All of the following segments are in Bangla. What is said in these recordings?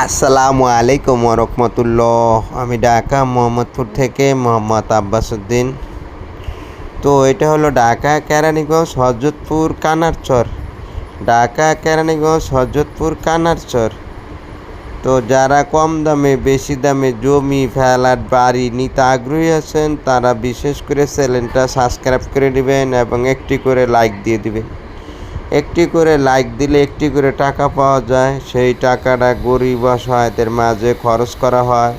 আসসালামু আলাইকুম রহমতুল্লাহ। আমি ঢাকা মোহাম্মদপুর থেকে মোহাম্মদ আব্বাসউদ্দিন। তো এটা হলো ঢাকা কেরানীগঞ্জ হযরতপুর কানারচর। ঢাকা কেরানীগঞ্জ হযরতপুর কানারচর। তো যারা কম দামে বেশি দামে জমি ফ্ল্যাট বাড়ি নিতে আগ্রহী আছেন তারা বিশেষ করে চ্যানেলটা সাবস্ক্রাইব করে নেবেন এবং একটি করে লাইক দিয়ে দিবেন। একটি করে লাইক দিলে একটি করে টাকা পাওয়া যায়। সেই টাকাটা গরিব অসহায়দের মাঝে খরচ করা হয়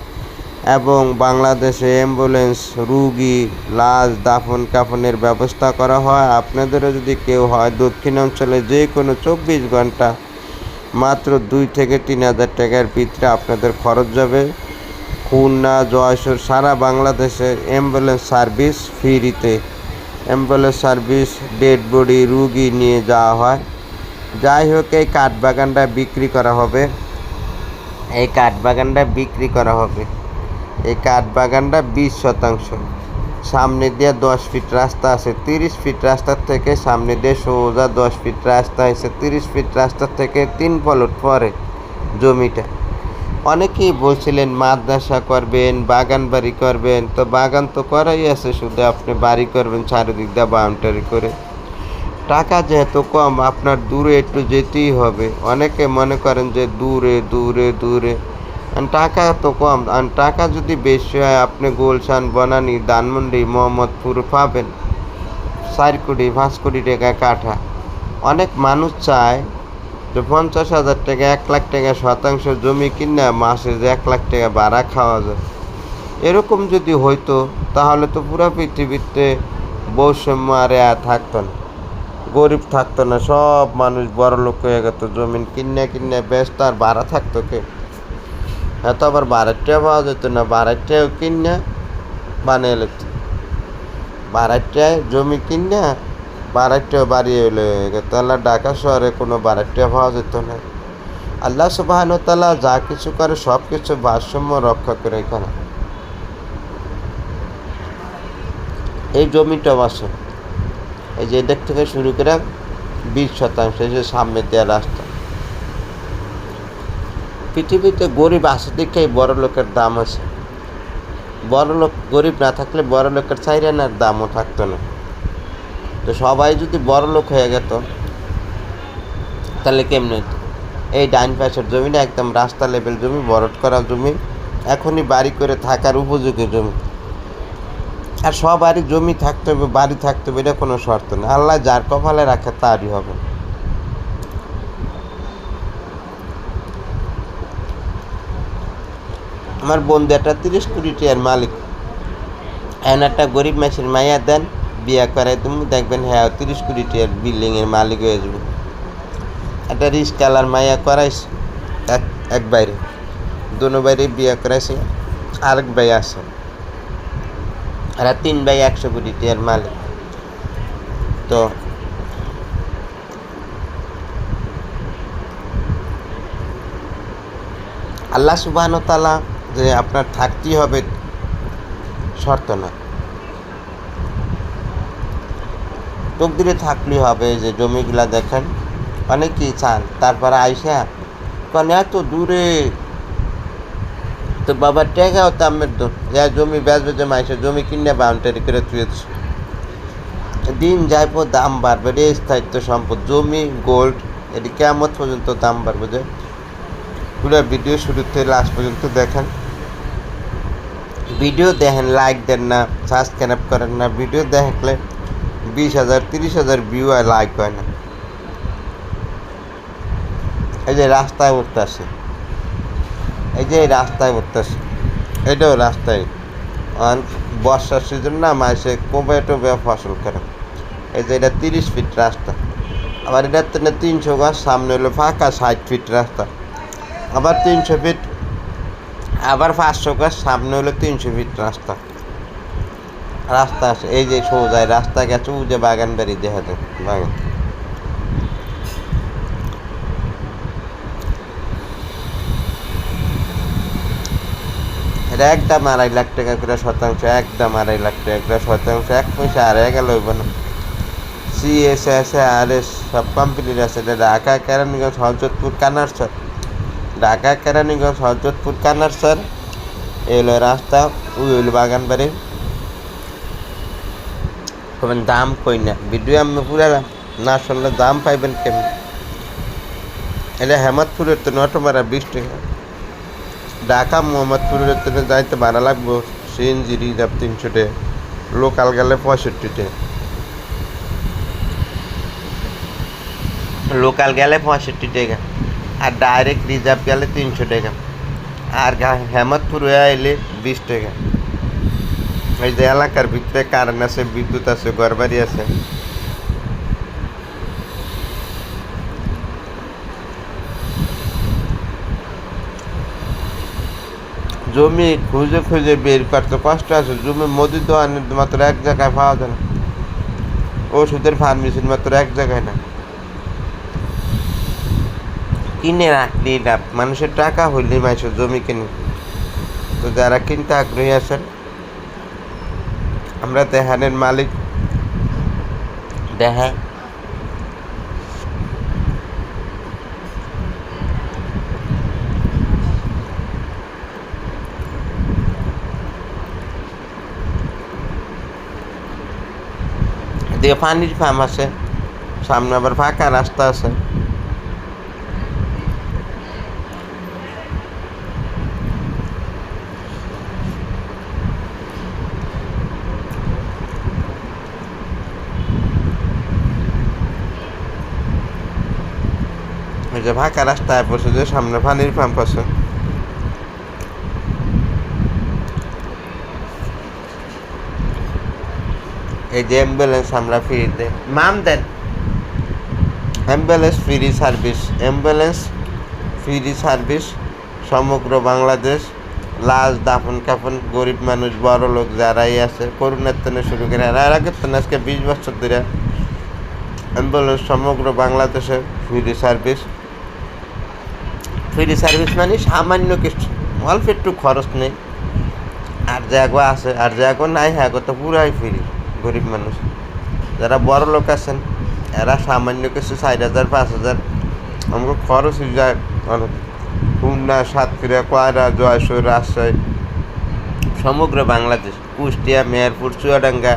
এবং বাংলাদেশে অ্যাম্বুলেন্স রুগী লাশ দাফন কাফনের ব্যবস্থা করা হয়। আপনাদেরও যদি কেউ হয় দক্ষিণাঞ্চলে যে কোনো 24 ঘন্টা মাত্র 2 থেকে 3,000 টাকার ভিতরে আপনাদের খরচ যাবে। খুলনা যশোর সারা বাংলাদেশে অ্যাম্বুলেন্স সার্ভিস ফ্রিতে। অ্যাম্বুলেন্স সার্ভিস ডেড বডি রুগী নিয়ে যাওয়া হয়। যাই হোক, এই কাঠবাগানটা বিক্রি করা হবে। এই কাঠবাগানটা 20 শতাংশ। সামনে দিয়ে 10 ফিট রাস্তা আছে, 30 ফিট রাস্তার থেকে সামনে দিয়ে সোজা 10 ফিট রাস্তা আছে, 30 ফিট রাস্তার থেকে 3 প্লট পরে জমিটা। অনেকেই বলছিলেন মাদ্রাসা করবেন, বাগান বাড়ি করবেন। তো বাগান তো করাই আছে, শুধু আপনি বাড়ি করবেন চারিদিক দিয়ে বাউন্ডারি করে। টাকা যেহেতু কম, আপনার দূরে একটু যেতেই হবে। অনেকে মনে করেন যে দূরে দূরে দূরে, টাকা তো কম। আর টাকা যদি বেশি হয় আপনি গুলশান বনানী ধানমন্ডি মোহাম্মদপুর পাবেন 4 কোটি 5 কোটি টাকা কাঠা। অনেক মানুষ চায় যে 50,000 টাকা 1 লাখ টাকা শতাংশ জমি কিনে মাসে যে 1 লাখ টাকা ভাড়া খাওয়া যায়। এরকম যদি হইতো তাহলে তো পুরো পৃথিবীতে বৈষম্য আর থাকতো না, গরিব থাকতো না, সব মানুষ বড় লোক হয়ে গেত। জমিন কিনে কিনে ব্যস্ত আর ভাড়া থাকতো কে? এত আবার ভাড়াটিয়া পাওয়া যেত না, ভাড়াটিয়াও কিনে বানিয়ে লেত। ভাড়াটিয়ায় জমি কিনে ভাড়াটিয়া বাড়িয়ে এলে তাহলে ঢাকা শহরে কোনো ভাড়াটিয়া পাওয়া যেত না। আল্লাহ সুবহানাহু ওয়া তাআলা যা কিছু করে সব কিছু ভারসাম্য রক্ষা করে। এখানে এই জমিটা আছে, এই যে এদিক থেকে শুরু করে 20 শতাংশ, এই যে সামনে দেওয়া রাস্তা। পৃথিবীতে গরিব আছে দেখেই বড় লোকের দাম আছে। বড় লোক গরিব না থাকলে বড় লোকের চাইরানার দামও থাকতো না। তো সবাই যদি বড় লোক হয়ে যেত তাহলে কেমনে হতো? এই ডাইন পাশের জমিটা একদম রাস্তা লেভেল জমি, বরট করা জমি, এখনই বাড়ি করে থাকার উপযোগী জমি। আর সবারই জমি থাকতে হবে, বাড়ি থাকতে হবে, এটা কোনো শর্ত না। আল্লাহ যার কপালে রাখে তারই হবে। আমার বন্ধু একটা 30 কোটি টাকার মালিক। এখন একটা গরিব মাসির মাইয়া দেন, বিয়া করাই তুমি দেখবেন হ্যাঁ 30 কোটি টাকার বিল্ডিংয়ের মালিক হয়ে যাবে। একটা রিস্কালার মাইয়া করাইছে এক বাইরে, দুনো বাইরে বিয়া করাইছে, আরেক ভাই আছে, আর 3 ভাই 100 কোটি টাকার মালিক। তো আল্লাহ সুবহানাহু ওয়া তাআলা যে আপনার থাকতেই হবে শর্ত না, তকদিরে থাকলেই হবে। যে জমিগুলা দেখেন অনেকেই চান, তারপরে আইসা কারণ এত দূরে তো বাবার টেকাও তামের দোষ, যা জমি বেচবে যে মাইসে জমি কিনে বাউন্ডারি করে তুলেছে। দিন যায় পর দাম বাড়বে, রে স্থায়িত্ব সম্পদ জমি গোল্ড, এটি কেমন পর্যন্ত দাম বাড়বে। যে পুরো ভিডিও শুরু থেকে লাস্ট পর্যন্ত দেখেন। ভিডিও দেখেন, লাইক দেন না, সাবস্ক্রাইব করেন না। ভিডিও দেখলে 20,000 30,000 ভিউ আর লাইক হয় না। এই যে রাস্তায় উঠতে আসে, এই যে রাস্তায় উঠতে আসে, এটাও রাস্তায় বর্ষার সিজন না, মাসে কবে টোবে ফসল করে। এই যে এটা 30 ফিট রাস্তা, আবার এটার থেকে 300 গাছ সামনে হলো ফাঁকা 60 ফিট রাস্তা, আবার 300 ফিট, আবার 500 গাছ সামনে হলো 300 ফিট রাস্তা। রাস্তা আছে, এই যে সোজায় রাস্তা গেছে, ও যে বাগান বাড়ি দেখা যায় বাগান। এটা একদম 2.5 লাখ টাকা করে শতাংশ, একদম 2.5 লাখ টাকা করে শতাংশ। 1 পয়সা আর গেল হইব না। CSS RS সব কোম্পানির আছে। এটা ঢাকা কেরানীগঞ্জ হযরতপুর কানারচর। ঢাকা কেরানীগঞ্জ হজরতপুর কানারসার এই হলো রাস্তা, ওই হইল বাগানবাড়ি। তবে দাম কই না, ভিডিও আমি পুরা না শুনলে দাম পাইবেন কেমন। এটা হেমতপুরের তো অটোমারা 20 টাকা, ঢাকা মোহাম্মদপুরের তো যাইতে ভাড়া লাগবো সিএনজি রিজার্ভ 300 টাকা, লোকাল গেলে 65 টাকা, লোকাল গেলে 65 টাকা, আর ডাইরেক্ট রিজার্ভ গেলে 300 টাকা, আর হেমতপুর হয়ে এলে 20 টাকা। এই যে এলাকার ভিতরে কারেন্ট আছে, বিদ্যুৎ আছে, ঘরবাড়ি আছে। জমি খুঁজে খুঁজে বের করতে কষ্ট আছে। জমি মোদির দোকানের মাত্র এক জায়গায় পাওয়া যায় না, ওষুধের ফার্মেসির মাত্র এক জায়গায় না। কিনে রাখলি লাভ, মানুষের টাকা হইলে মানুষের জমি কিনে। তো যারা কিনতে আগ্রহী আছেন, আমরা দেহানের মালিক, দেখা দিয়ে পানির ফার্ম আছে, সামনে আবার ফাঁকা রাস্তা আছে। এই যে ফাঁকা রাস্তায় পড়ছে, যে সামনে পানির পাম্প আছে। এই যে অ্যাম্বুলেন্স আমরা ফ্রি দেয়, মাম দেন, ambulance free service, ambulance free service সমগ্র বাংলাদেশ। লাশ দাফন কাফন, গরিব মানুষ বড় লোক যারাই আছে, করোনার থেকে শুরু করে আর আগের থেকে আজকে 20 বছর ধরে অ্যাম্বুলেন্স সমগ্র বাংলাদেশে ফ্রি সার্ভিস। ফ্রি সার্ভিস মানে সামান্য কিছু, অল্প একটু খরচ নেই। আর জায়গা আছে, আর জায়গা নাই, হ্যাঁ তো পুরাই ফ্রি। গরিব মানুষ যারা বড় লোক আছেন, এরা সামান্য কিছু 4,000 5,000 আমাকে খরচ হয়ে যায় অনেক। খুলনা, সাতক্ষীরা, কয়রা, জয়সুর, রাজশাহী, সমগ্র বাংলাদেশ, কুষ্টিয়া, মেহেরপুর, চুয়াডাঙ্গা,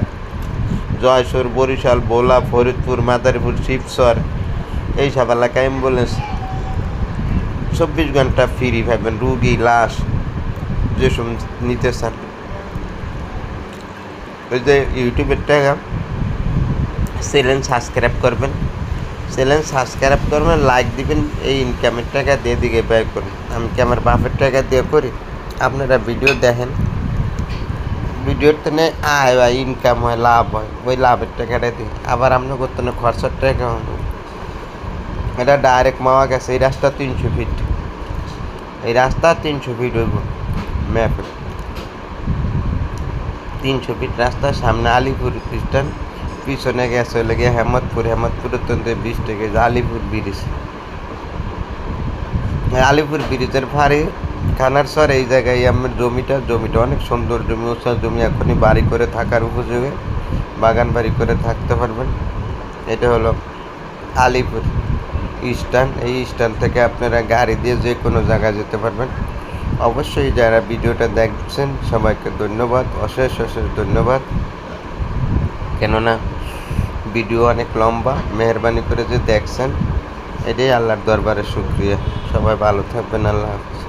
জয়সুর, বরিশাল, ভোলা, ফরিদপুর, মাদারীপুর, শিবচর, এইসব এলাকায় অ্যাম্বুলেন্স 24 ঘন্টা ফ্রি পাবেন। রুগী, লাশ যেসব নিতে চান, ওই যে ইউটিউবের টাকা চ্যানেল সাবস্ক্রাইব করবেন, চ্যানেল সাবস্ক্রাইব করবেন, লাইক দিবেন, এই ইনকামের টাকা দিয়ে দিকে ব্যয় করুন। আমি কি আমার বাপের টাকা দিয়ে করি? আপনারা ভিডিও দেখেন, ভিডিওর তেনে আয় হয়, ইনকাম হয়, লাভ হয়, ওই লাভের টাকাটা দিই। আবার আপনার করতে না খরচার টাকা হবে। এটা ডাইরেক্ট মাওয়া গেছে, এই রাস্তা 300 ফিট, এই রাস্তা 300 ফিট হইব ম্যাপে, 300 ফিট রাস্তা। সামনে আলিপুর স্ট্যান্ড, পিছনে গেছে হলে গিয়ে হেমতপুর, হেমতপুরের তো 20 টাকা। আলিপুর ব্রিজ, আলিপুর ব্রিজের ফাঁড়ি খানারসর, এই জায়গায় আমার জমিটা অনেক সুন্দর জমি, উঁচা জমি, এখনই বাড়ি করে থাকার উপযোগে, বাগান বাড়ি করে থাকতে পারবেন। এটা হলো আলিপুর স্ট্যান্ড। এই স্ট্যান্ড থেকে আপনারা গাড়ি দিয়ে যে কোনো জায়গায় যেতে পারবেন। অবশ্যই যারা ভিডিওটা দেখছেন সবাইকে ধন্যবাদ, অশেষ অশেষ ধন্যবাদ। কেননা ভিডিও অনেক লম্বা, মেহরবানি করে যে দেখছেন, এটাই আল্লাহর দরবারে শুকরিয়া। সবাই ভালো থাকবেন, আল্লাহ হাফেজ।